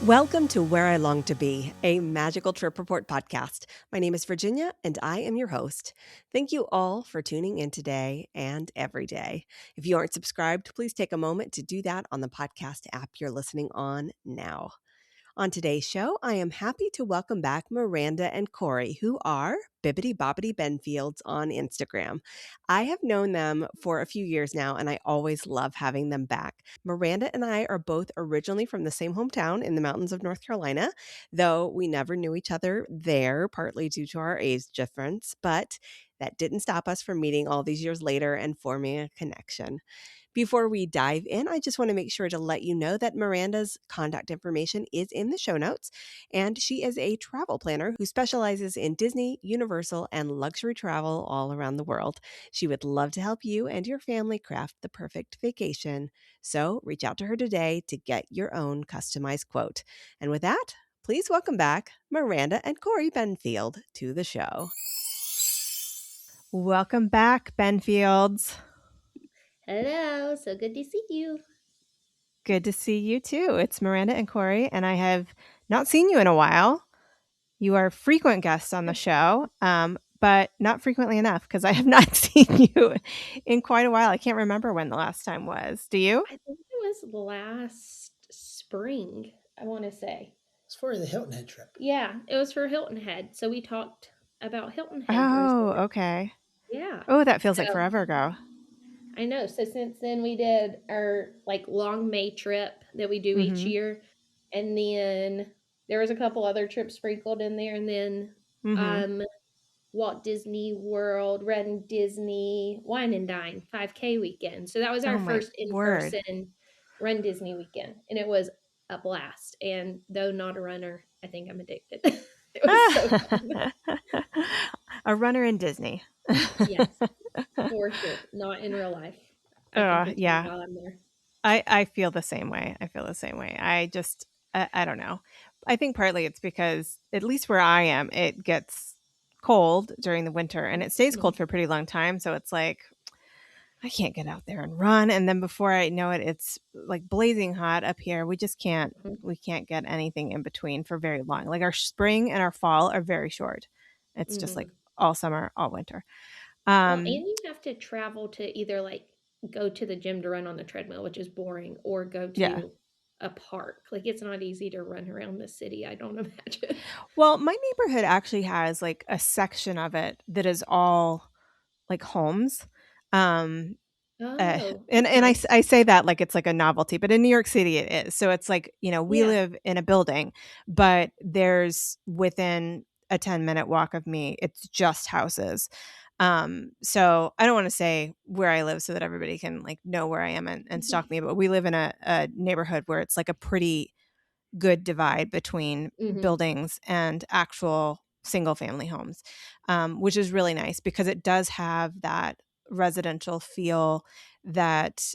Welcome to Where I Long to Be, a magical trip report podcast. My name is Virginia, and I am your host. Thank you all for tuning in today and every day. If you aren't subscribed, please take a moment to do that on the podcast app you're listening on now. On today's show, I am happy to welcome back Miranda and Corey, who are Bibbidi Bobbidi Benfields on Instagram. I have known them for a few years now, and I always love having them back. Miranda and I are both originally from the same hometown in the mountains of North Carolina, though we never knew each other there, partly due to our age difference, but that didn't stop us from meeting all these years later and forming a connection. Before we dive in, I just want to make sure to let you know that Miranda's contact information is in the show notes, and she is a travel planner who specializes in Disney, Universal, and luxury travel all around the world. She would love to help you and your family craft the perfect vacation. So reach out to her today to get your own customized quote. And with that, please welcome back Miranda and Corey Benfield to the show. Welcome back, Benfields. Hello, so good to see you. Good to see you too. It's Miranda and Corey, and I have not seen you in a while. You are frequent guests on the show, but not frequently enough because I have not seen you in quite a while. I can't remember when the last time was. Do you? I think it was last spring, I want to say. It's for the Hilton Head trip. Yeah, it was for Hilton Head. So we talked about Hilton Head Oh, resort. okay. Yeah. Oh, that feels like So forever ago. I know. So since then we did our long May trip that we do each Mhm. year. And then there was a couple other trips sprinkled in there. And then Mhm. Walt Disney World, Run Disney, Wine and Dine 5K weekend. So that was our Oh my first word. in-person Run Disney weekend, and it was a blast. And though not a runner, I think I'm addicted. It was so fun. A runner in Disney. Yes, for sure. Not in real life. I can pretend Yeah. while I'm there. I feel the same way. I don't know. I think partly it's because at least where I am, it gets cold during the winter and it stays Mhm. cold for a pretty long time. So it's like I can't get out there and run. And then before I know it, it's like blazing hot up here. Mhm. We can't get anything in between for very long. Like our spring and our fall are very short. It's just like Mhm. all summer, all winter. Well, and Um, you have to travel to either go to the gym to run on the treadmill, which is boring, or go yeah. to a park. Like it's not easy to run around the city, I don't imagine. Well, my neighborhood actually has like a section of it that is all like homes. Um, Oh, and that's and nice. I say that like it's like a novelty, but in New York City it is. So it's like, we Yeah. live in a building, but there's within a 10-minute walk of me, it's just houses. So I don't want to say where I live so that everybody can like know where I am and stalk me, but we live in a neighborhood where it's like a pretty good divide between Mhm. buildings and actual single family homes, which is really nice because it does have that residential feel that,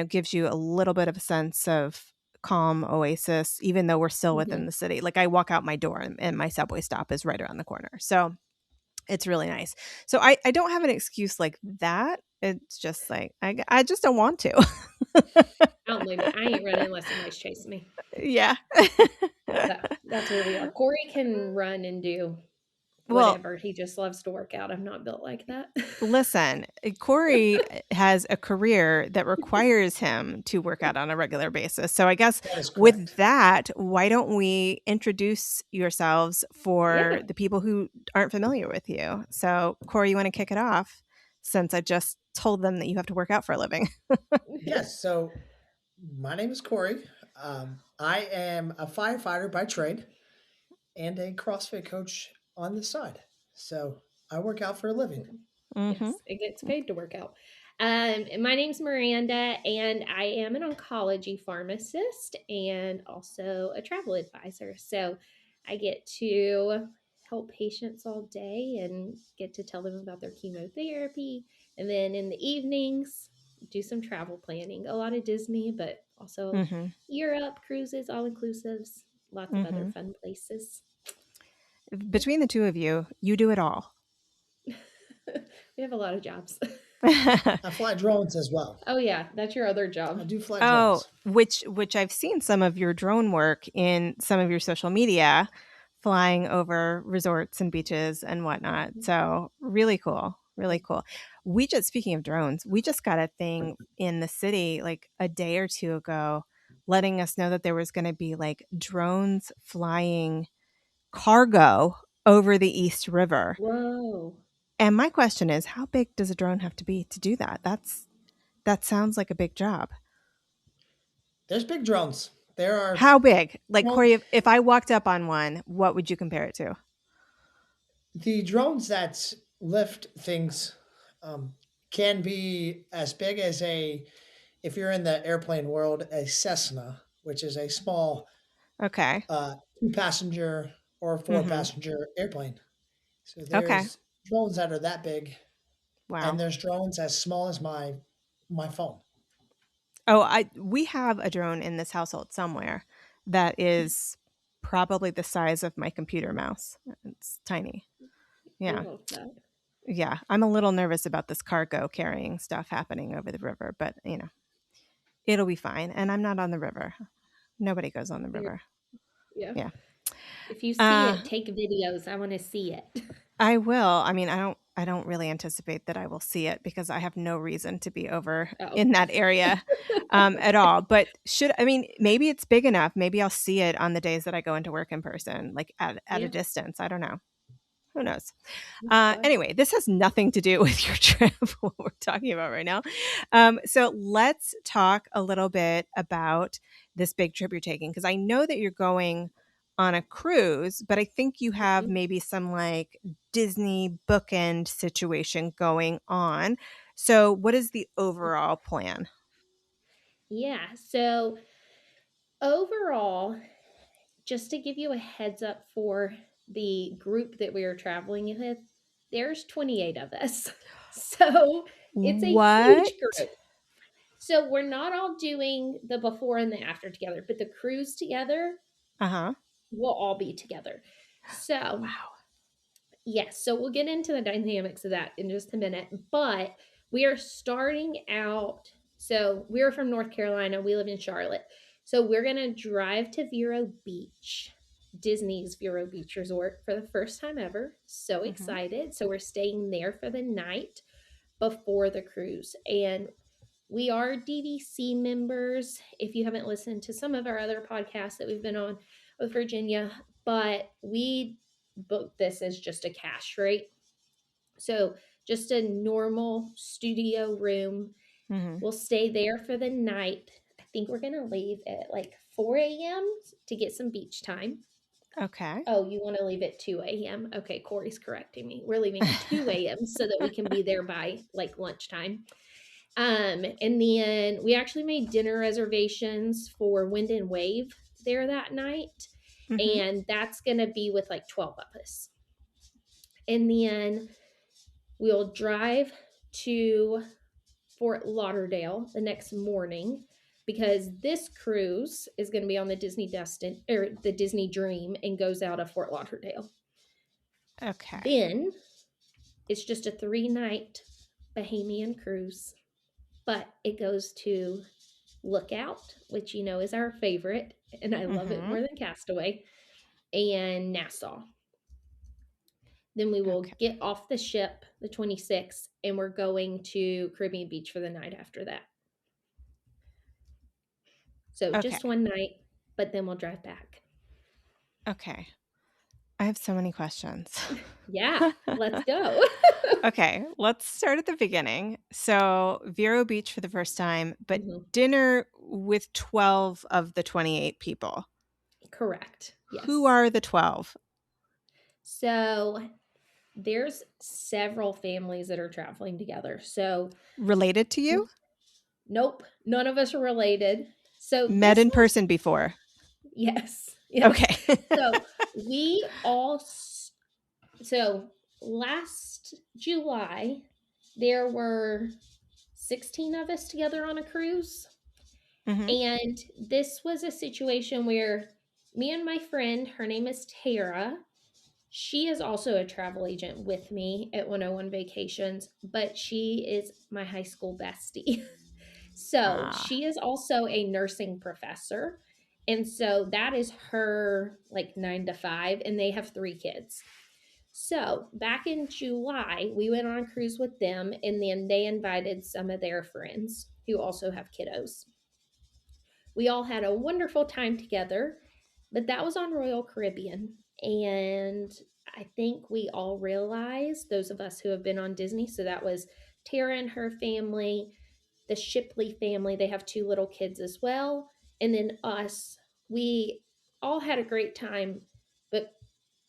gives you a little bit of a sense of calm oasis, even though we're still within Mhm. the city. Like I walk out my door and my subway stop is right around the corner. So it's really nice. So I don't have an excuse like that. It's just like, I just don't want to. I don't blame you. I ain't running unless somebody's chasing me. Yeah. So that's where we are. Corey can run and do Well, whatever. He just loves to work out. I'm not built like that. listen, Corey has a career that requires him to work out on a regular basis. So I guess That is with correct. that, why don't we introduce yourselves for Yeah. the people who aren't familiar with you? So, Corey, you want to kick it off since I just told them that you have to work out for a living? Yes. So my name is Corey. I am a firefighter by trade and a CrossFit coach on the side. So I work out for a living. Mm-hmm. Yes, it gets paid to work out. My name's Miranda, and I am an oncology pharmacist and also a travel advisor. So I get to help patients all day and get to tell them about their chemotherapy. And then in the evenings, do some travel planning. A lot of Disney, but also Mm-hmm. Europe, cruises, all inclusives, lots of other Mm-hmm. fun places. Between the two of you, you do it all. We have a lot of jobs. I fly drones as well. Oh yeah, that's your other I job. do fly Oh, drones. which I've seen some of your drone work in some of your social media, flying over resorts and beaches and whatnot. So really cool, really cool. We just speaking of drones, we just got a thing in the city like a day or two ago, letting us know that there was going to be like drones flying cargo over the East River. Whoa. And my question is, how big does a drone have to be to do that? That sounds like a big job. There's big drones. There are How big? Like drones. Corey, if I walked up on one, what would you compare it to? The drones that lift things um, can be as big as if you're in the airplane world, a Cessna, which is a small Okay. two passenger or four Mm-hmm. passenger airplane. So Okay. there's drones that are that big, and Wow. there's drones as small as my phone. Oh, we have a drone in this household somewhere that is probably the size of my computer mouse. It's tiny. I Yeah. love that. Yeah. I'm a little nervous about this cargo carrying stuff happening over the river, but it'll be fine. And I'm not on the river. Nobody goes on the You're, river. yeah. Yeah. If you see Uh, it, take videos. I want to see it. I will. I mean, I don't really anticipate that I will see it because I have no reason to be over Oh, in that area at all. But maybe it's big enough. Maybe I'll see it on the days that I go into work in person, like at a yeah. distance. I don't know. Who knows? That's fun. Anyway, this has nothing to do with your trip, what we're talking about right now. So let's talk a little bit about this big trip you're taking, because I know that you're going on a cruise, but I think you have Mhm. maybe some like Disney bookend situation going on. So, what is the overall plan? Yeah. So overall, just to give you a heads up for the group that we are traveling with, there's 28 of us. So it's a huge What? group. So we're not all doing the before and the after together, but the cruise together Uh huh. will all be together. So, Wow. yes, so we'll get into the dynamics of that in just a minute, but we are starting out. So, we're from North Carolina, we live in Charlotte. So, we're going to drive to Vero Beach, Disney's Vero Beach Resort for the first time ever. So Mm-hmm. excited. So, we're staying there for the night before the cruise. And we are DVC members. If you haven't listened to some of our other podcasts that we've been on with Virginia, but we booked this as just a cash rate. So just a normal studio room. Mm-hmm. We'll stay there for the night. I think we're going to leave at like 4 a.m. to get some beach time. Okay. Oh, you want to leave at 2 a.m.? Okay, Corey's correcting me. We're leaving at 2 a.m. so that we can be there by like lunchtime. And then we actually made dinner reservations for Wind and Wave there that night. Mm-hmm. And that's going to be with like 12 of us. And then we'll drive to Fort Lauderdale the next morning because this cruise is going to be on the Disney Destin or the Disney Dream and goes out of Fort Lauderdale. Okay. Then it's just a 3-night Bahamian cruise, but it goes to Lookout, which you know is our favorite, and I love it Mm-hmm. more than Castaway, and Nassau. Then we will Okay. get off the ship the 26th, and we're going to Caribbean Beach for the night after that. So Okay. just one night, but then we'll drive back. Okay. I have so many questions. Yeah, let's go. Okay, let's start at the beginning. So, Vero Beach for the first time, but Mhm. dinner with 12 of the 28 people. Correct. Who Yes. are the 12? So there's several families that are traveling together. So Related to you? nope, none of us are related. So Met this in was person before? yes, yes. Okay. So we all so last July there were 16 of us together on a cruise, Hmm. and this was a situation where me and my friend, her name is Tara, She is also a travel agent with me at 101 Vacations, but she is my high school bestie. So Ah. she is also a nursing professor. And so that is her like 9 to 5, and they have 3 kids. So back in July, we went on a cruise with them, and then they invited some of their friends who also have kiddos. We all had a wonderful time together, but that was on Royal Caribbean. And I think we all realized, those of us who have been on Disney, so that was Tara and her family, the Shipley family, they have 2 little kids as well, and then us. We all had a great time, but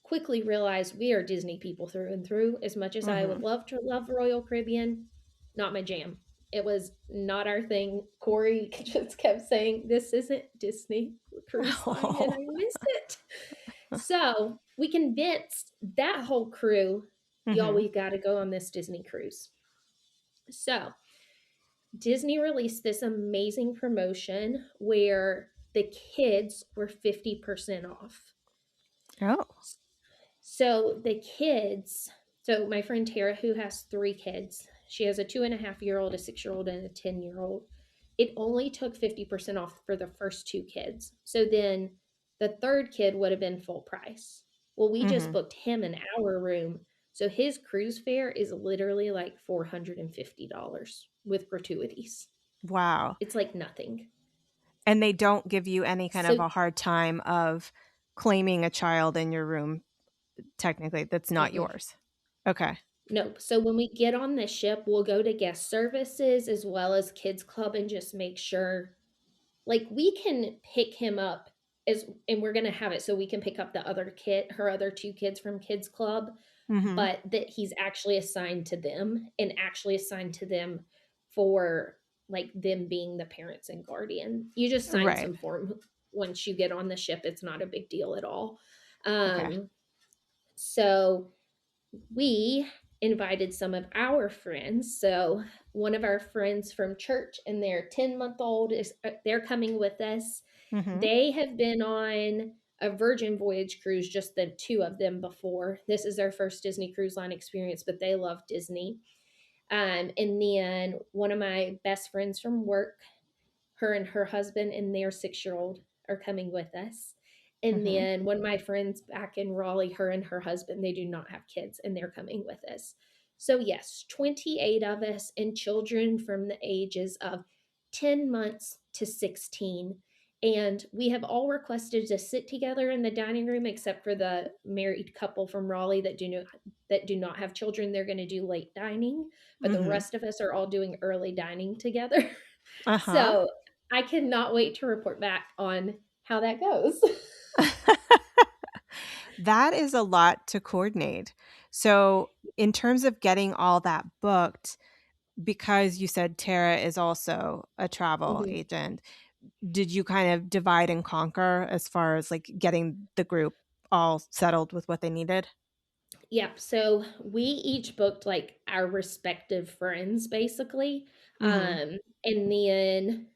quickly realized we are Disney people through and through. As much as I would Mhm. love to love Royal Caribbean, not my jam. It was not our thing. Corey just kept saying, "This isn't Disney Cruise Line," and I Oh. miss it. So we convinced that whole crew, y'all, Mhm. we got to go on this Disney cruise. So Disney released this amazing promotion where the kids were 50% off. Oh. So the kids, so my friend Tara, who has 3 kids, she has a 2.5-year-old, a 6-year-old, and a 10-year-old. It only took 50% off for the first 2 kids. So then the third kid would have been full price. Well, we just Mhm. booked him an hour room. So his cruise fare is literally like $450 with gratuities. Wow. It's like nothing. And they don't give you any kind of So, a hard time of claiming a child in your room, technically, that's not mm-mm. yours. Okay. Nope. So when we get on the ship, we'll go to guest services as well as kids club and just make sure like we can pick him up as and we're going to have it so we can pick up the other kid, her other 2 kids from kids club, Mhm. but that he's actually assigned to them and actually assigned to them for like them being the parents and guardian. You just sign Right. some form once you get on the ship. It's not a big deal at all. Okay. So we invited some of our friends. So one of our friends from church and their 10-month-old is they're coming with us. Mhm. They have been on a Virgin Voyage cruise, just the 2 of them before. This is their first Disney Cruise Line experience, but they love Disney. And then one of my best friends from work, her and her husband and their 6-year-old are coming with us. And Mhm. then one of my friends back in Raleigh, her and her husband, they do not have kids and they're coming with us. So, yes, 28 of us and children from the ages of 10 months to 16. And we have all requested to sit together in the dining room except for the married couple from Raleigh that do not have children. They're going to do late dining, but the Mhm. rest of us are all doing early dining together. Uh-huh. So I cannot wait to report back on how that goes. That is a lot to coordinate. So, in terms of getting all that booked, because you said Tara is also a travel Mhm. agent, did you kind of divide and conquer as far as like getting the group all settled with what they needed? Yep. So we each booked like our respective friends basically. Mhm. And then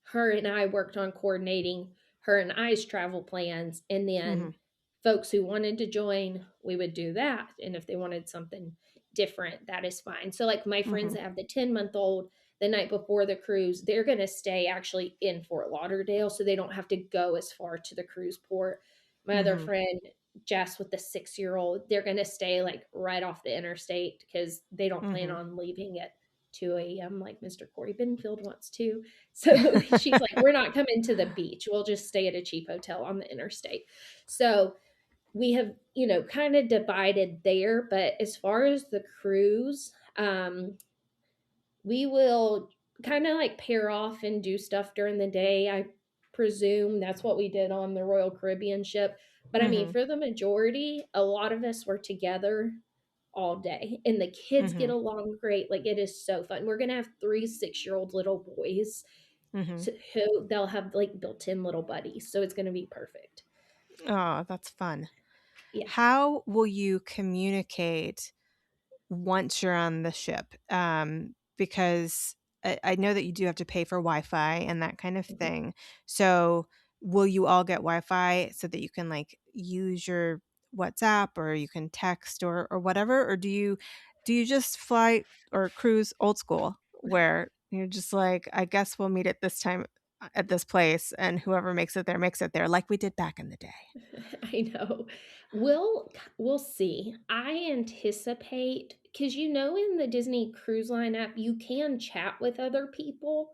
her and I worked on coordinating her and I's travel plans. And then Mhm. folks who wanted to join, we would do that. And if they wanted something different, that is fine. So, like my friends Mhm. that have the 10-month-old, the night before the cruise, they're going to stay actually in Fort Lauderdale so they don't have to go as far to the cruise port. My other Mhm. friend, Jess, with the 6-year-old, they're going to stay like right off the interstate because they don't plan Mhm. on leaving at 2 a.m. like Mr. Corey Benfield wants to. So she's like, we're not coming to the beach. We'll just stay at a cheap hotel on the interstate. So we have, kind of divided there. But as far as the cruise, we will kind of like pair off and do stuff during the day. I presume that's what we did on the Royal Caribbean ship. But I mean, Mhm. for the majority, a lot of us were together all day and the kids get Mhm. along great. Like it is so fun. We're going to have 3 6-year-old little boys Mhm. who they'll have like built-in little buddies. So it's going to be perfect. Oh, that's fun. Yeah. How will you communicate once you're on the ship? Because I know that you do have to pay for Wi-Fi and that kind of thing. So will you all get Wi-Fi so that you can like use your WhatsApp or you can text or whatever, or do you just fly or cruise old school where you're just like, I guess we'll meet at this time at this place, and whoever makes it there, like we did back in the day. I know. We'll see. I anticipate, because in the Disney Cruise Line app, you can chat with other people.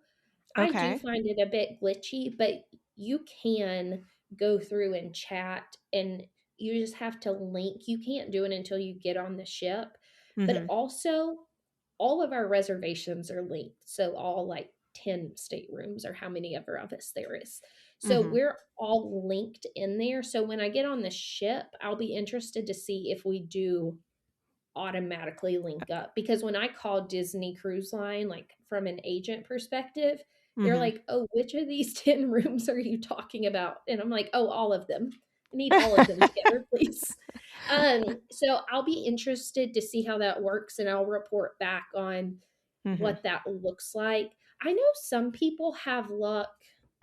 I do Okay. find it a bit glitchy, but you can go through and chat, and you just have to link. You can't do it until you get on the ship. But Mhm. also, all of our reservations are linked. So, all like 10 staterooms, or how many ever of us there is. So, Mhm. we're all linked in there. So, when I get on the ship, I'll be interested to see if we do automatically link up, because when I call Disney Cruise Line, like from an agent perspective, they're Mhm. like, "Oh, which of these 10 rooms are you talking about?" And I'm like, "Oh, all of them. I need all of them together, please." So I'll be interested to see how that works, and I'll report back on Mhm. what that looks like. I know some people have luck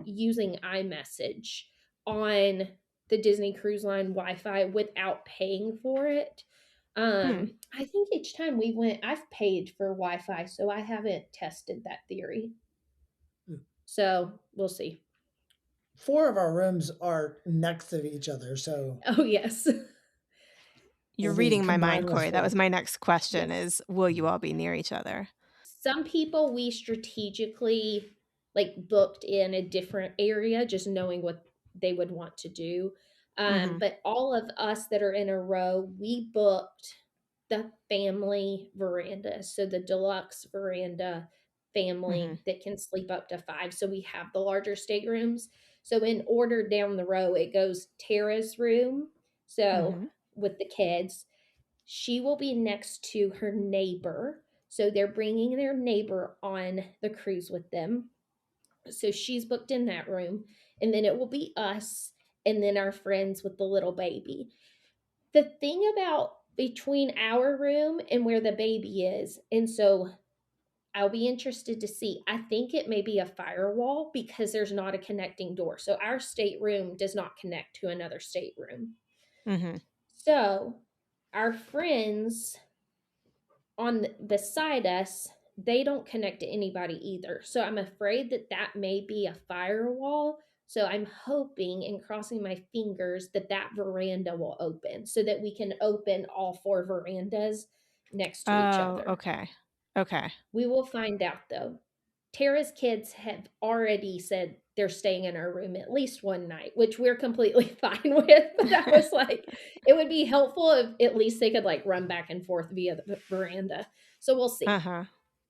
using iMessage on the Disney Cruise Line Wi-Fi without paying for it. Hmm. I think each time we went, I've paid for Wi-Fi, so I haven't tested that theory. Mm. So we'll see. 4 of our rooms are next to each other, so Oh yes, You're we'll be reading my mind, combined with Corey. That 4. was my next question yes. is, will you all be near each other? Some people we strategically like booked in a different area, just knowing what they would want to do. Mhm. But all of us that are in a row, we booked the family veranda. So the deluxe veranda Mhm. family that can sleep up to five. So we have the larger staterooms. So in order down the row, it goes Tara's room. So Mhm. with the kids, she will be next to her neighbor. So they're bringing their neighbor on the cruise with them. So she's booked in that room. And then it will be us and then our friends with the little baby. The thing about between our room and where the baby is, and so I'll be interested to see. I think it may be a firewall because there's not a connecting door. So our stateroom does not connect to another stateroom. Mhm. So our friends beside us, they don't connect to anybody either. So I'm afraid that that may be a firewall. So I'm hoping and crossing my fingers that that veranda will open so that we can open all four verandas next to each Oh, other. okay. Okay. We will find out though. Tara's kids have already said they're staying in our room at least one night, which we're completely fine with. But I was like, it would be helpful if at least they could like run back and forth via the veranda. So we'll see. Uh-huh.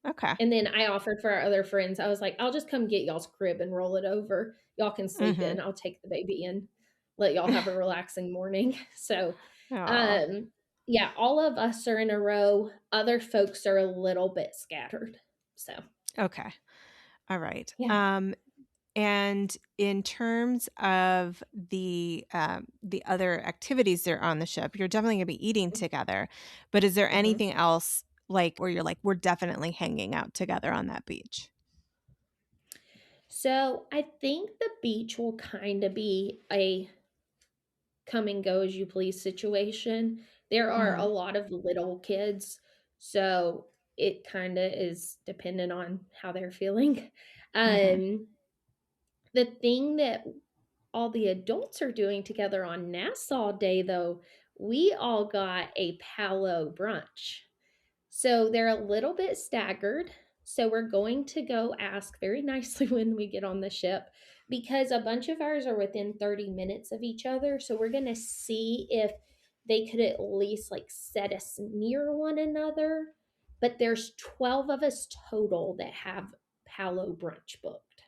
Okay. And then I offered for our other friends, I was like, I'll just come get y'all's crib and roll it over. Y'all can sleep Mhm. in. I'll take the baby in, let y'all have a relaxing morning. So, Aw. um, yeah, all of us are in a row. Other folks are a little bit scattered. So, Okay. All right. yeah. And in terms of the other activities that are on the ship, you're definitely gonna be eating together. But is there Mhm. anything else like where you're like, we're definitely hanging out together on that beach? So I think the beach will kind of be a come and go as you please situation. There are a Mhm. lot of little kids, so it kind of is dependent on how they're feeling. Mhm. Um, the thing that all the adults are doing together on Nassau Day, though, we all got a Palo brunch. So they're a little bit staggered. So we're going to go ask very nicely when we get on the ship because a bunch of ours are within 30 minutes of each other. So we're going to see if they could at least like set us near one another. But there's 12 of us total that have Palo brunch booked.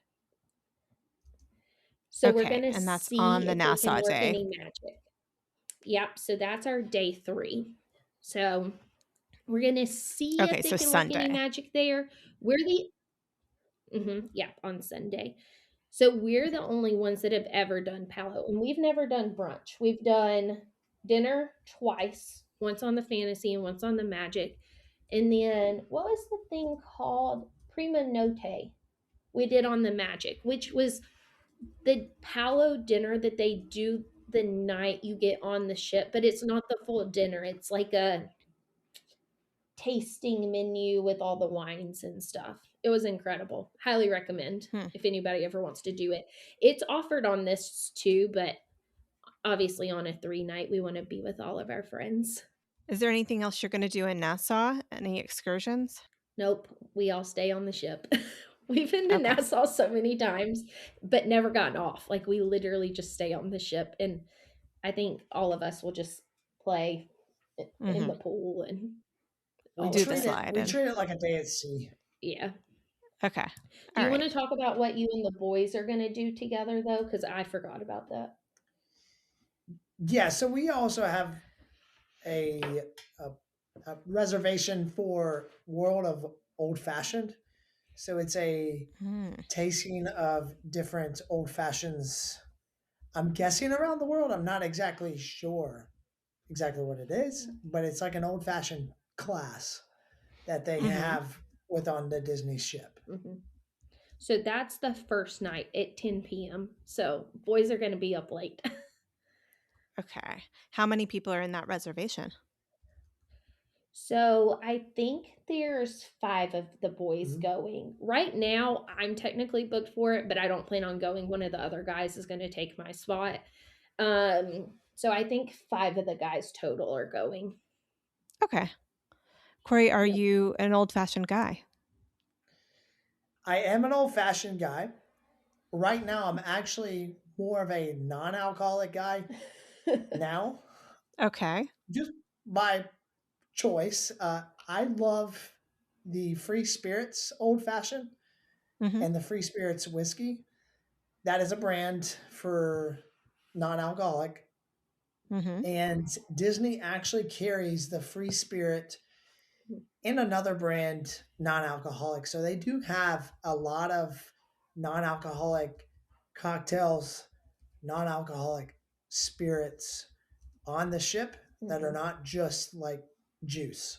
So we're Okay, going to and that's on see the if we can Nassau work day. any magic. Yep. So that's our day 3. So we're going to see Okay, if they so can work any Sunday. magic there. We're the yeah, on Sunday. So we're the only ones that have ever done Palo, and we've never done brunch. We've done dinner twice, once on the fantasy and once on the magic. And then what was the thing called? Prima Notte. We did on the magic, which was the Palo dinner that they do. the night you get on the ship, but it's not the full dinner. It's like a tasting menu with all the wines and stuff. It was incredible. Highly recommend Hmm. if anybody ever wants to do it. It's offered on this too, but obviously on a 3-night, we want to be with all of our friends. Is there anything else you're going to do in Nassau? Any excursions? Nope, we all stay on the ship. We've been to Okay. Nassau so many times, but never gotten off. Like we literally just stay on the ship, and I think all of us will just play in Hmm. the pool and We all of Do the treat that. it slide we in. treat it like a day at sea. Yeah. Okay. Do All you want right. to talk about what you and the boys are going to do together though? Because I forgot about that. Yeah, so we also have a, a, a reservation for World of Old Fashioned. So it's a Hmm. tasting of different old fashions. I'm guessing around the world. I'm not exactly sure exactly what it is, but it's like an old fashioned class that they Hmm. have with on the Disney ship. Mm-hmm. So that's the first night at 10 p.m. So boys are going to be up late. Okay. How many people are in that reservation? So I think there's 5 of the boys Mhm. going. Right now, I'm technically booked for it, but I don't plan on going. One of the other guys is going to take my spot. So I think 5 of the guys total are going. Okay. Corey, are Yep. you an old fashioned guy? I am an old fashioned guy. Right now, I'm actually more of a non alcoholic guy now, Okay. just by choice. I love the Free Spirits Old Fashioned Hmm. and the Free Spirits Whiskey. That is a brand for non alcoholic. Hmm. And Disney actually carries the Free Spirit in another brand, non alcoholic. So they do have a lot of non alcoholic cocktails, non alcoholic spirits on the ship that are Mhm. not just like juice.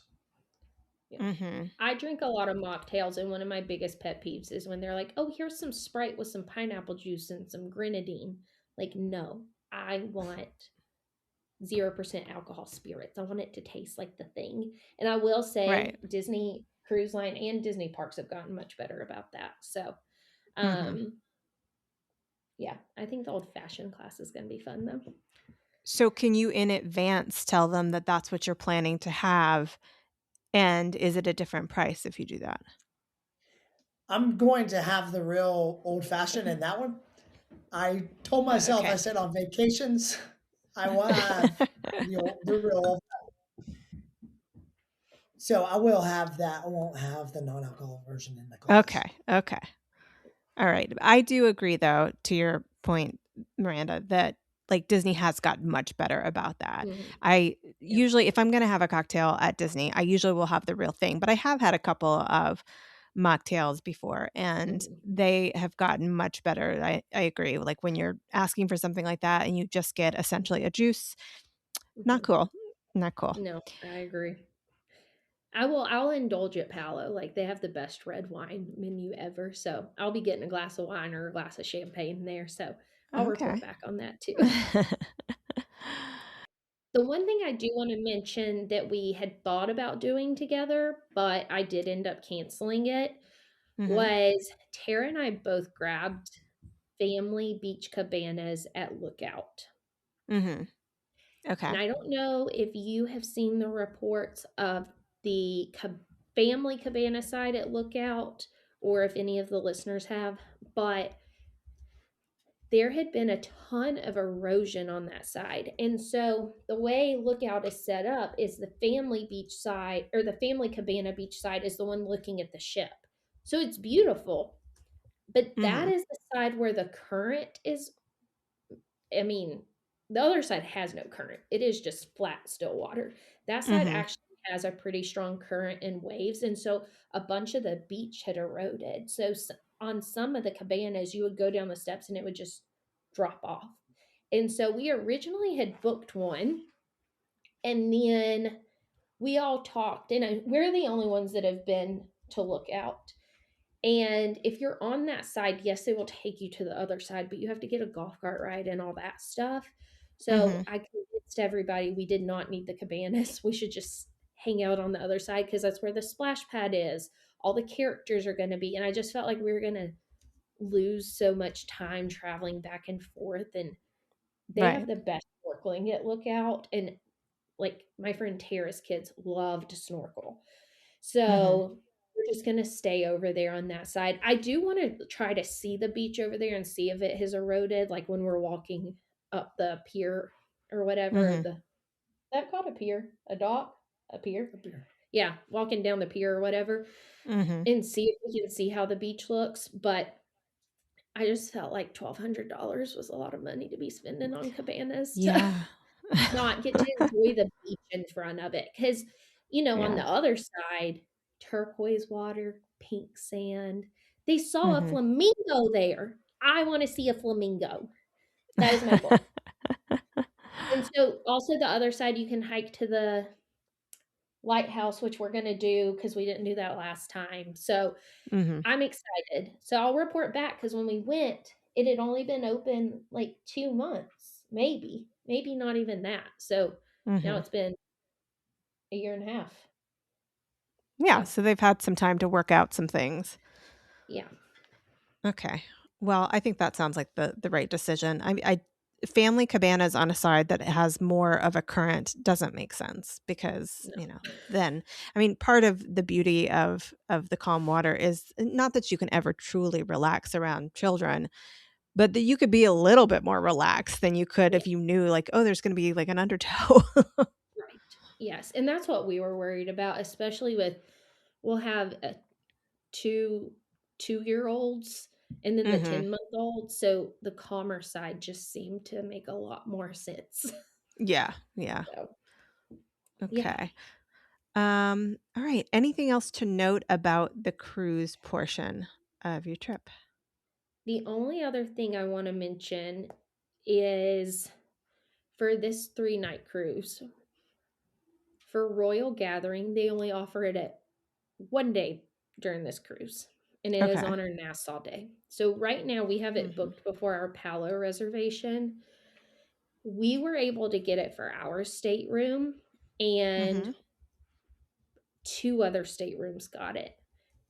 Yeah. Hmm. I drink a lot of mocktails, and one of my biggest pet peeves is when they're like, "Oh, here's some Sprite with some pineapple juice and some grenadine." Like, no, I want 0% alcohol spirits. I want it to taste like the thing. And I will say, Right. Disney Cruise Line and Disney parks have gotten much better about that. So, Hmm. um, yeah, I think the old fashioned class is going to be fun though. So, can you in advance tell them that that's what you're planning to have? And is it a different price if you do that? I'm going to have the real old fashioned in that one. I told myself, I Okay. said on vacations, I want to have the real. So I will have that. I won't have the non alcohol version in the class. Okay. Okay. All right. I do agree, though, to your point, Miranda, that like Disney has gotten much better about that. Mhm. I Yep. usually, if I'm going to have a cocktail at Disney, I usually will have the real thing, but I have had a couple of mocktails before and Mhm. they have gotten much better. I agree. Like when you're asking for something like that and you just get essentially a juice, not Mhm. cool. Not cool. No, I agree. I'll indulge at Palo. Like they have the best red wine menu ever. So I'll be getting a glass of wine or a glass of champagne there. So I'll report Okay. back on that too. The one thing I do want to mention that we had thought about doing together, but I did end up canceling it, Hmm. was Tara and I both grabbed family beach cabanas at Lookout. Hmm. And Okay. I don't know if you have seen the reports of the family cabana side at Lookout or if any of the listeners have, but there had been a ton of erosion on that side. And so the way Lookout is set up is the family beach side or the family cabana beach side is the one looking at the ship. So it's beautiful, but that Hmm. is the side where the current is. I mean, the other side has no current. It is just flat, still water. That side Hmm. actually has a pretty strong current and waves. And so a bunch of the beach had eroded. So on some of the cabanas, you would go down the steps and it would just drop off. And so we originally had booked one. And then we all talked, and we're the only ones that have been to Lookout. And if you're on that side, yes, they will take you to the other side, but you have to get a golf cart ride and all that stuff. So Mhm. I convinced everybody we did not need the cabanas. We should just hang out on the other side because that's where the splash pad is. All the characters are going to be. And I just felt like we were going to lose so much time traveling back and forth. And they have Right. the best snorkeling at Lookout. And like my friend Tara's kids love to snorkel. Mhm. So we're just going to stay over there on that side. I do want to try to see the beach over there and see if it has eroded, like when we're walking up the pier or whatever. Mhm. That called a pier, a dock, a pier. Up here. Yeah, walking down the pier or whatever, Mhm. and see if we can see how the beach looks. But I just felt like $1,200 was a lot of money to be spending on cabanas to Yeah. not get to enjoy the beach in front of it. Because, on Yeah. the other side, turquoise water, pink sand. They saw a Mhm. flamingo there. I want to see a flamingo. That is my goal. And so, also the other side, you can hike to the lighthouse, which we're going to do because we didn't do that last time. So Mhm. I'm excited. So I'll report back because when we went, it had only been open like 2 months, maybe not even that. So now Mhm. it's been a year and a half. Yeah, So so they've had some time to work out some things. yeah, Okay. Well, I think that sounds like the right decision. Family cabanas on a side that has more of a current doesn't make sense because, no, then part of the beauty of the calm water is not that you can ever truly relax around children, but that you could be a little bit more relaxed than you could yeah, if you knew like, oh, there's going to be like an undertow. right. Yes. And that's what we were worried about, especially with we'll have two 2-year olds and then the Mhm. 10-month old. So the calmer side just seemed to make a lot more sense. Yeah, yeah. So yeah. Okay. All right. Anything else to note about the cruise portion of your trip? The only other thing I want to mention is for this 3-night cruise, for Royal Gathering, they only offer it at one day during this cruise, and it is Okay. on our Nassau day. So right now we have it Mhm. booked before our Palo reservation. We were able to get it for our stateroom, and Mhm. two other staterooms got it.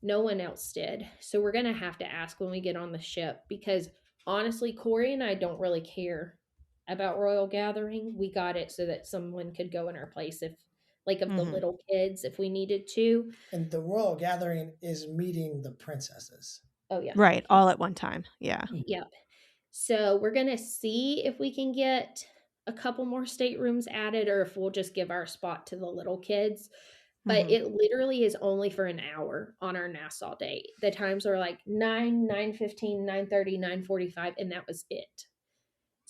No one else did. So we're going to have to ask when we get on the ship because honestly, Corey and I don't really care about Royal Gathering. We got it so that someone could go in our place if, like, of the Mhm. little kids, if we needed to. And the royal gathering is meeting the princesses. Oh, yeah. Right, all at one time. Yeah. Yep. So we're going to see if we can get a couple more staterooms added or if we'll just give our spot to the little kids. But Mhm. it literally is only for an hour on our Nassau day. The times are like 9, 9:15, 9:30, 9:45, and that was it.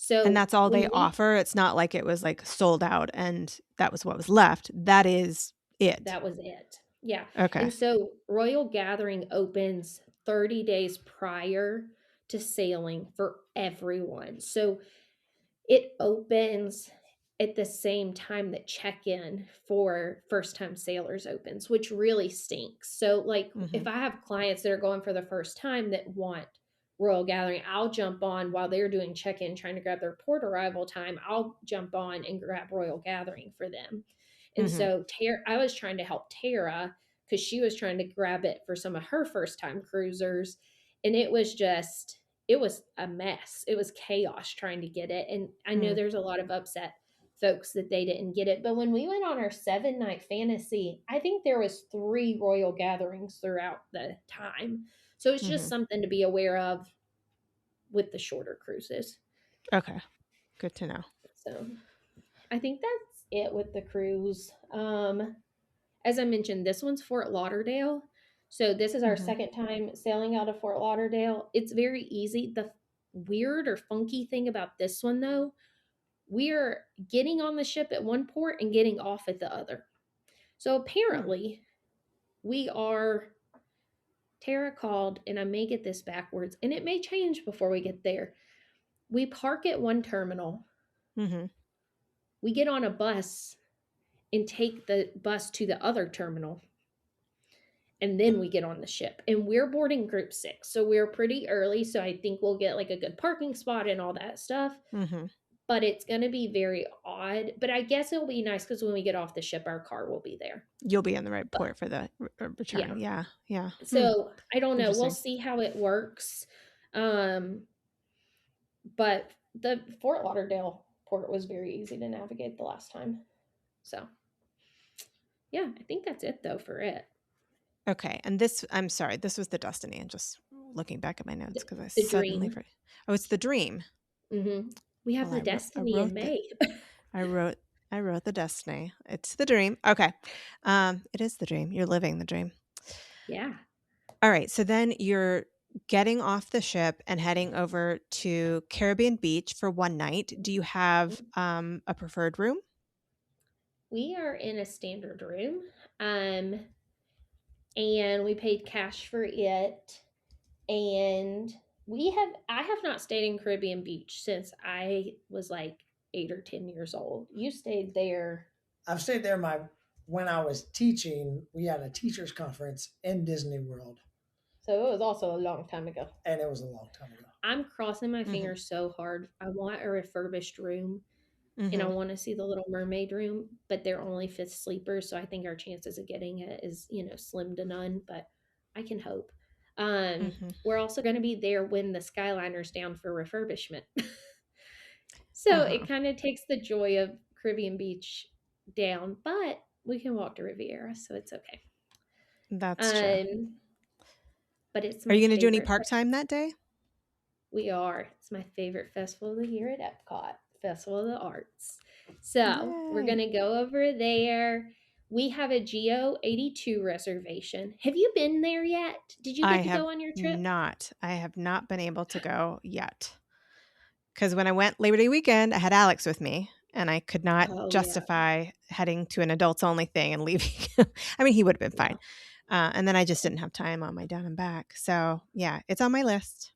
And So that's all when they we offer? It's not like it was, like, sold out and that was what was left. That is it. that was it. Yeah. Okay. And so Royal Gathering opens 30 days prior to sailing for everyone. So it opens at the same time that check-in for first-time sailors opens, which really stinks. So, like, if Mhm. I have clients that are going for the first time that want Royal Gathering, I'll jump on while they're doing check-in, trying to grab their port arrival time. I'll jump on and grab Royal Gathering for them. And Mhm. so, I was trying to help Tara because she was trying to grab it for some of her first-time cruisers, and it was a mess. It was chaos trying to get it. And I know Mm. there's a lot of upset folks that they didn't get it. But when we went on our 7-night fantasy, I think there was 3 royal gatherings throughout the time. So it's just Mhm. something to be aware of with the shorter cruises. Okay. Good to know. So I think that's it with the cruise. As I mentioned, this one's Fort Lauderdale. So this is our Mhm. second time sailing out of Fort Lauderdale. It's very easy. The weird or funky thing about this one, though, we're getting on the ship at one port and getting off at the other. So Hmm. apparently, we are. Tara called, and I may get this backwards, and it may change before we get there. We park at one terminal, Mhm. we get on a bus and take the bus to the other terminal, and then we get on the ship. And we're boarding group 6. So we're pretty early. So I think we'll get like a good parking spot and all that stuff. Mhm. but it's going to be very odd. But I guess it'll be nice because when we get off the ship, our car will be there. You'll be in the right But port for the yeah. return. Yeah. Yeah. So I don't know. We'll Interesting. see how it works. But the Fort Lauderdale port was very easy to navigate the last time. So yeah, I think that's it though for it. Okay. And I'm sorry, this was the Destiny. And just looking back at my notes because I The suddenly Dream. forgot. Oh, it's the Dream. Mm-hmm. We have Well, the I Destiny in wrote the May. I wrote the Destiny. It's the Dream. Okay. It is the Dream. You're living the dream. Yeah. All right. So then you're getting off the ship and heading over to Caribbean Beach for one night. Do you have a preferred room? We are in a standard room. And we paid cash for it. And I have not stayed in Caribbean Beach since I was like 8 or 10 years old. You stayed there. I've stayed there when I was teaching. We had a teachers conference in Disney World, So it was also a long time ago. and it was a long time ago. I'm crossing my fingers so hard. I want a refurbished room and I want to see the Little Mermaid room, but they're only 5th sleepers, so I think our chances of getting it is, slim to none, but I can hope. We're also going to be there when the Skyliner's down for refurbishment. So it kind of takes the joy of Caribbean Beach down, but we can walk to Riviera, so it's okay. That's true. But it's Are my you going to do any favorite park time that day? We are. It's my favorite festival of the year at Epcot, Festival of the Arts. So we're Yay. going to go over there. We have a Geo 82 reservation. Have you been there yet? Did you I get to have go on your trip? not. I have not been able to go yet. Because when I went Labor Day weekend, I had Alex with me, and I could not Oh, yeah. justify heading to an adults only thing and leaving him. I mean, he would have been fine. And then I just didn't have time on my down and back. So yeah, it's on my list.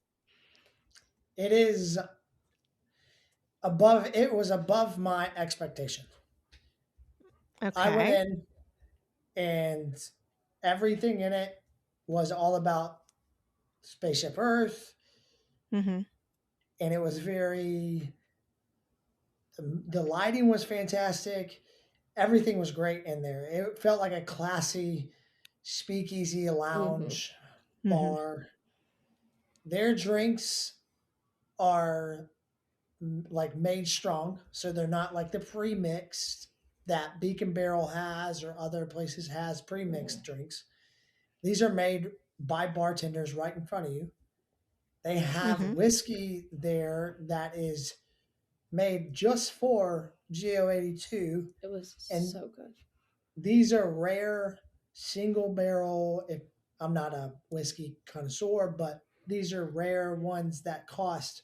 It is above. It was above my expectation. I went Okay. in, and everything in it was all about Spaceship Earth, Mm-hmm. and it was very. The lighting was fantastic. Everything was great in there. It felt like a classy speakeasy lounge bar. Their drinks are like made strong, so they're not like the pre-mixed that Beacon Barrel has or other places has pre-mixed drinks. These are made by bartenders right in front of you. They have whiskey there that is made just for Geo 82. It was and so good. These are rare single barrel. If I'm not a whiskey connoisseur, but these are rare ones that cost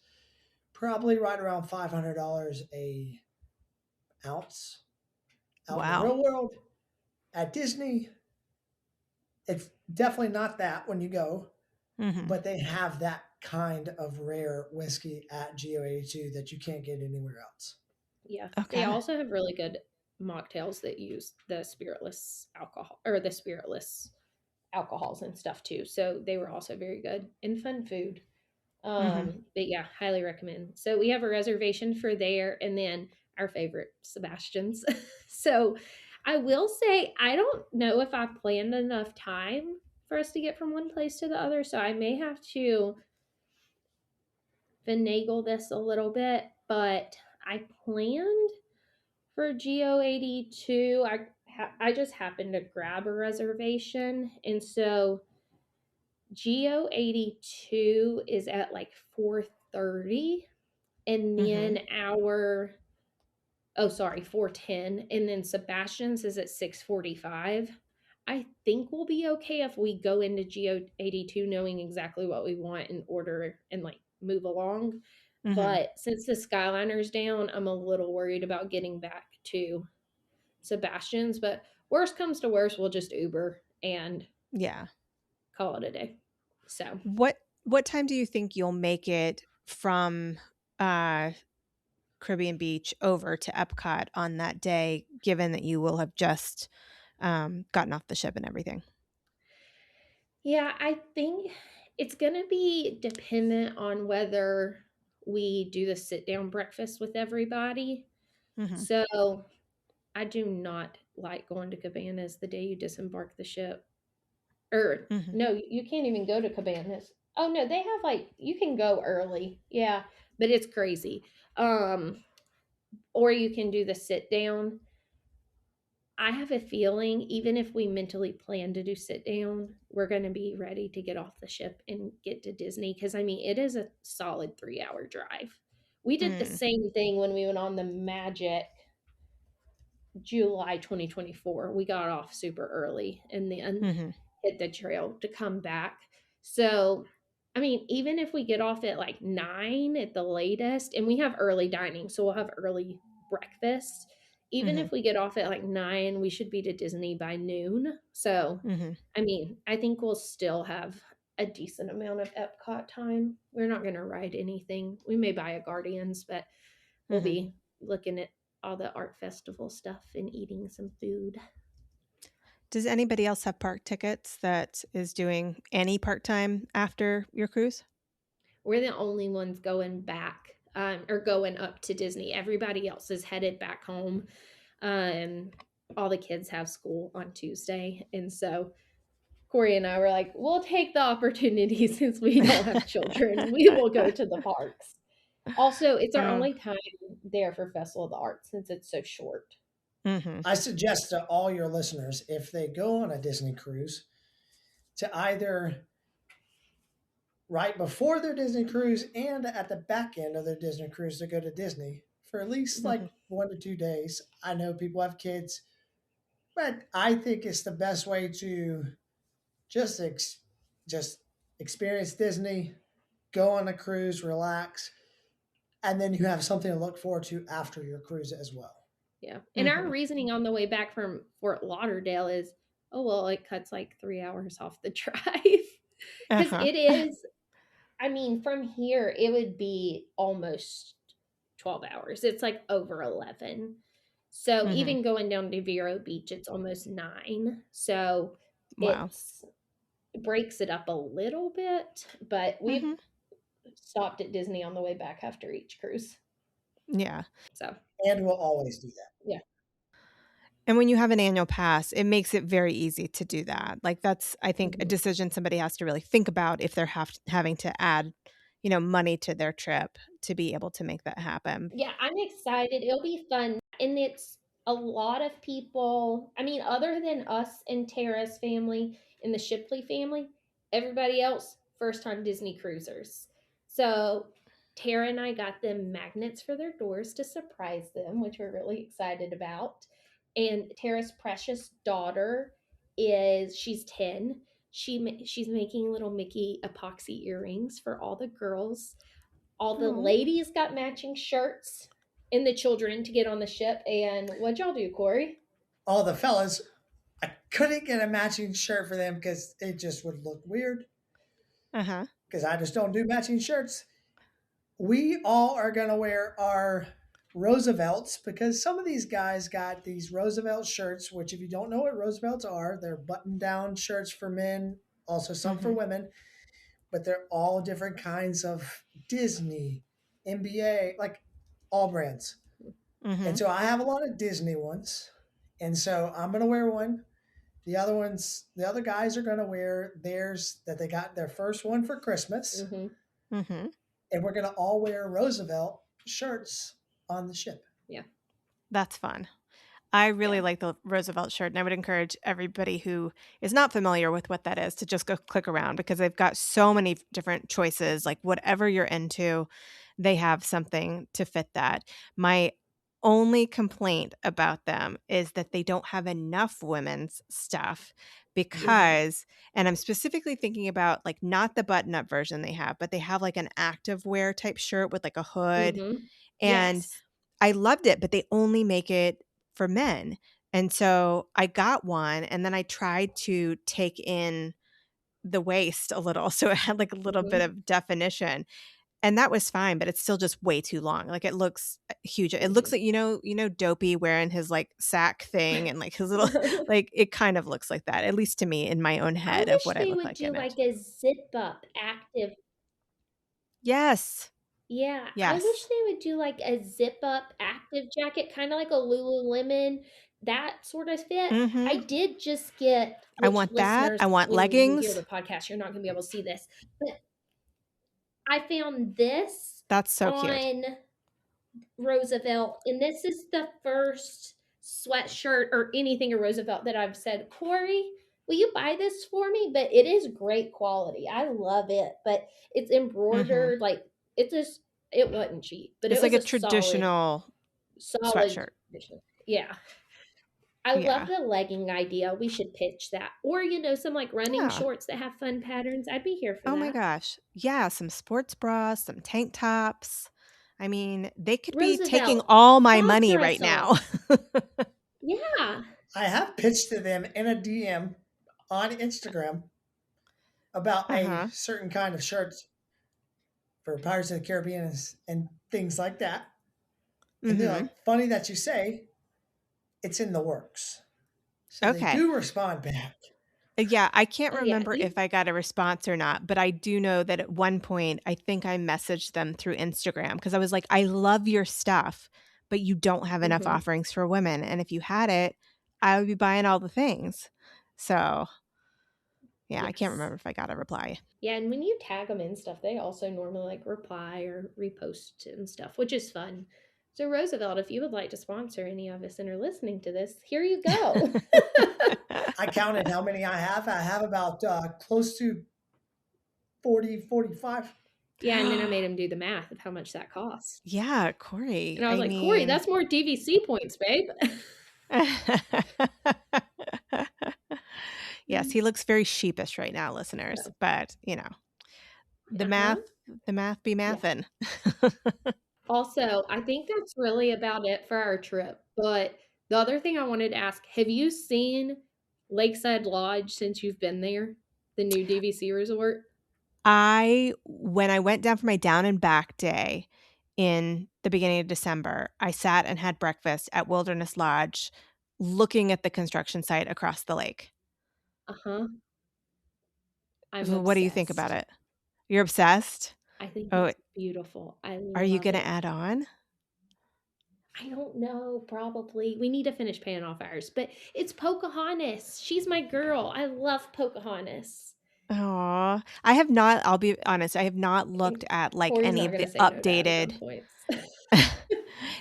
probably right around $500 a ounce. Out in the Wow. real world, at Disney, it's definitely not that when you go, but they have that kind of rare whiskey at Geo 82 that you can't get anywhere else. Yeah. Okay. They also have really good mocktails that use the spiritless alcohol or the spiritless alcohols and stuff too. So they were also very good and fun food. But yeah, highly recommend. So we have a reservation for there, and then our favorite, Sebastian's. So I will say I don't know if I planned enough time for us to get from one place to the other, so I may have to finagle this a little bit, but I planned for Geo 82. I just happened to grab a reservation, and so Geo 82 is at like 4:30, and then 4:10, and then Sebastian's is at 6:45. I think we'll be okay if we go into Geo 82 knowing exactly what we want and order and like move along. But since the Skyliner's down, I'm a little worried about getting back to Sebastian's. But worst comes to worst, we'll just Uber and call it a day. So what time do you think you'll make it from Caribbean Beach over to Epcot on that day, given that you will have just gotten off the ship and everything? Yeah, I think it's going to be dependent on whether we do the sit down breakfast with everybody. Mhm. So I do not like going to Cabanas the day you disembark the ship. Or Mhm. no, you can't even go to Cabanas. Oh no, they have like you can go early. Yeah, but it's crazy. Um or you can do the sit down. I have a feeling even if we mentally plan to do sit down, we're going to be ready to get off the ship and get to Disney because I mean, it is a solid 3-hour drive. We did the Mm. same thing when we went on the Magic July 2024. We got off super early and then Mhm. hit the trail to come back. So, I mean, even if we get off at like 9 at the latest, and we have early dining, so we'll have early breakfast. Even Mhm. if we get off at like 9, we should be to Disney by noon. So, Mhm. I mean, I think we'll still have a decent amount of Epcot time. We're not going to ride anything. We may buy a Guardians, but we'll Mhm. be looking at all the art festival stuff and eating some food. Does anybody else have park tickets that is doing any part-time after your cruise? We're the only ones going back or going up to Disney. Everybody else is headed back home. Um, all the kids have school on Tuesday. And so Corey and I were like, we'll take the opportunity since we don't have children. We will go to the parks. Also, it's our Oh. only time there for Festival of the Arts since it's so short. Mhm. I suggest to all your listeners, if they go on a Disney cruise, to either right before their Disney cruise and at the back end of their Disney cruise to go to Disney for at least Mhm. like 1 to 2 days. I know people have kids, but I think it's the best way to just just experience Disney, go on a cruise, relax, and then you have something to look forward to after your cruise as well. Yeah. And our Mhm. reasoning on the way back from Fort Lauderdale is, oh, well, it cuts like 3 hours off the drive. Because Uh-huh. it is, I mean, from here, it would be almost 12 hours. It's like over 11. So Mhm. even going down to Vero Beach, it's almost 9. So Wow. it's it breaks it up a little bit, but we've Mhm. stopped at Disney on the way back after each cruise. Yeah. So And we'll always do that. yeah. And when you have an annual pass, it makes it very easy to do that. Like that's I think a Mhm. decision somebody has to really think about if they're having to add, money to their trip to be able to make that happen. Yeah, I'm excited. It'll be fun. And it's a lot of people. I mean, other than us and Tara's family and the Shipley family, everybody else, first time Disney cruisers. So Tara and I got them magnets for their doors to surprise them, which we're really excited about. And Tara's precious daughter she's 10. She's making little Mickey epoxy earrings for all the girls. All the Oh. ladies got matching shirts and the children to get on the ship. And what'd y'all do, Corey? All the fellas, I couldn't get a matching shirt for them because it just would look weird Uh-huh. because I just don't do matching shirts. We all are going to wear our Roosevelts because some of these guys got these Roosevelt shirts, which, if you don't know what Roosevelts are, they're button down shirts for men, also some for Mhm. women, but they're all different kinds of Disney, NBA, like all brands. And Mhm. so I have a lot of Disney ones. And so I'm going to wear one. The other guys are going to wear theirs that they got their first one for Christmas. Mm-hmm. Mhm. And we're going to all wear Roosevelt shirts on the ship. Yeah. That's fun. I Yeah. really like the Roosevelt shirt, and I would encourage everybody who is not familiar with what that is to just go click around because they've got so many different choices. Like, whatever you're into, they have something to fit that. My only complaint about them is that they don't have enough women's stuff because, and I'm specifically thinking about like not the button up version they have, but they have like an active wear type shirt with like a hood, Mm-hmm. and Yes. I loved it, but they only make it for men. And so I got one and then I tried to take in the waist a little so it had like a little bit Mm-hmm. of definition. And that was fine, but it's still just way too long. Like it looks huge. It looks like, Dopey wearing his like sack thing and like his little Mm-hmm. like it kind of looks like that, at least to me in my own I head of wish what I they look would like do in it. like a zip up active. Yes. Yeah, I wish Yes. they would do like a zip up active jacket, kind of like a Lululemon, that sort of fit. Mm-hmm. I did just get, I which want that. listeners, I want when you hear leggings. the podcast, you're not going to be able to see this, but I found this That's so cute. on Roosevelt, and this is the first sweatshirt or anything at Roosevelt that I've said, Corey, will you buy this for me? But it is great quality. I love it, but it's Mm-hmm. embroidered. Like it's just, it wasn't cheap, but It's it like was a a solid, traditional solid sweatshirt. condition. Yeah. I love Yeah. the legging idea. We should pitch that. Or, some like running Yeah. shorts that have fun patterns. I'd be here for Oh my that. gosh. Yeah, some sports bras, some tank tops. I mean, they could be taking Roosevelt, all my money sponsor right us now. all. Yeah. I have pitched to them in a DM on Instagram about a Uh-huh. certain kind of shirts for Pirates of the Caribbean and things like that. And they're Mm-hmm. like, funny that you say it's in the works. So they Okay. do respond back. Yeah, I can't Oh, yeah. remember if I got a response or not, but I do know that at one point, I think I messaged them through Instagram because I was like, I love your stuff, but you don't have enough Mhm. offerings for women. And if you had it, I would be buying all the things. So, yeah, I can't Yes. remember if I got a reply. Yeah, and when you tag them in stuff, they also normally like reply or repost and stuff, which is fun. So Roosevelt, if you would like to sponsor any of us and are listening to this, here you go. I counted how many I have. I have about close to 40, 45. Yeah, and then I made him do the math of how much that costs. Yeah, Corey. And I was I like, Corey, mean, that's more DVC points, babe. yes, he looks very sheepish right now, listeners, So, but the uh-huh. math be Yeah. mathin'. Also, I think that's really about it for our trip. But the other thing I wanted to ask, have you seen Lakeside Lodge since you've been there? The new DVC resort? When I went down for my down and back day in the beginning of December, I sat and had breakfast at Wilderness Lodge looking at the construction site across the lake. Uh-huh. I'm So what do you think about obsessed. it? You're obsessed? I think Oh, it's beautiful. I are you love going to it. add on? I don't know, probably. We need to finish paying off ours, but it's Pocahontas. She's my girl. I love Pocahontas. Oh, I have not, I'll be honest, I have not looked And at like Corey's any not of going the to say no to updated. add-on points.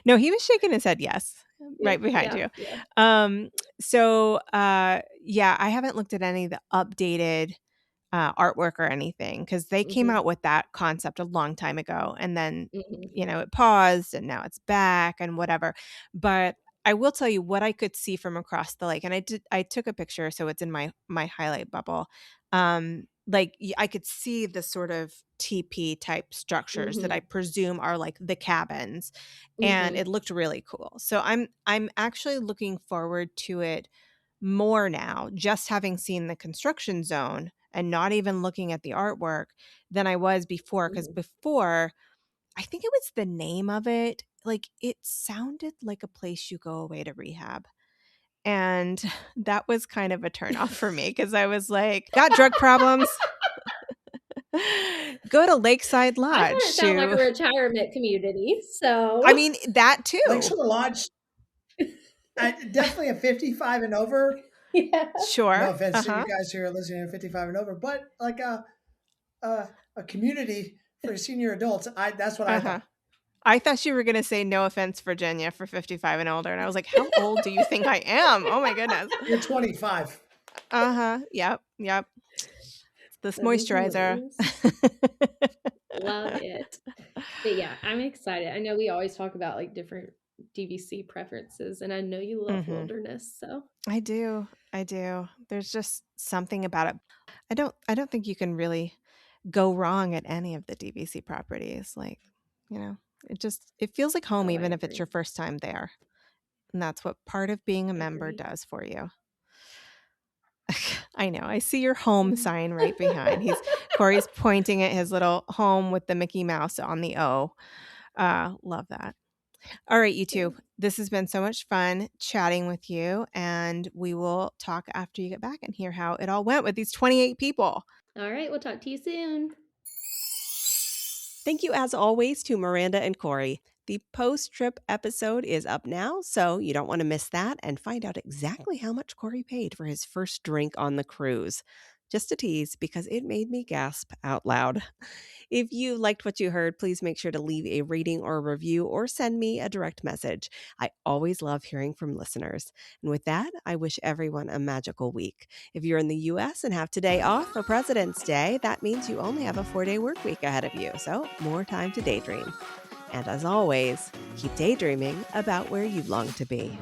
No, he was shaking his head yes, right Yep, behind yeah, you. yeah. Yeah, I haven't looked at any of the updated artwork or anything because they came Mhm, out with that concept a long time ago and then mhm, it paused and now it's back and whatever. But I will tell you what I could see from across the lake, and I took a picture so it's in my highlight bubble. I could see the sort of TP type structures that I mhm, presume are like the cabins, and it mhm, looked really cool. So I'm actually looking forward to it more now, just having seen the construction zone and not even looking at the artwork than I was before. Because mhm. before, I think it was the name of it. Like it sounded like a place you go away to rehab. And that was kind of a turnoff for me because I was like, got drug problems? Go to Lakeside I thought it Lodge sounded like a to, retirement community, I so mean, that too. Lakeshore Lodge, definitely a 55 and over. yeah. No Sure. offense to you Uh-huh. guys who are listening to 55 and over, but like a community for senior adults. That's what I Uh-huh. thought. I thought you were going to say no offense, Virginia, for 55 and older. And I was like, how old do you think I am? Oh my goodness. You're 25. Uh-huh. Yep. Yep. It's this Sevens and moisturizer. wings. Love it. But yeah, I'm excited. I know we always talk about like different DVC preferences, and I know you love Hmm. wilderness, so I do. I do. There's just something about it. I don't think you can really go wrong at any of the DVC properties. Like, it feels like home oh, I even if it's agree. your first time there. And that's what part of being a I member agree. does for you. I know. I see your home sign right behind. Corey's pointing at his little home with the Mickey Mouse on the O. Love that. All right, you two. This has been so much fun chatting with you, and we will talk after you get back and hear how it all went with these 28 people. All right, we'll talk to you soon. Thank you, as always, to Miranda and Corey. The post-trip episode is up now, so you don't want to miss that and find out exactly how much Corey paid for his first drink on the cruise. Just a tease, because it made me gasp out loud. If you liked what you heard, please make sure to leave a rating or a review or send me a direct message. I always love hearing from listeners. And with that, I wish everyone a magical week. If you're in the U.S. and have today off for President's Day, that means you only have a 4-day work week ahead of you, so more time to daydream. And as always, keep daydreaming about where you long to be.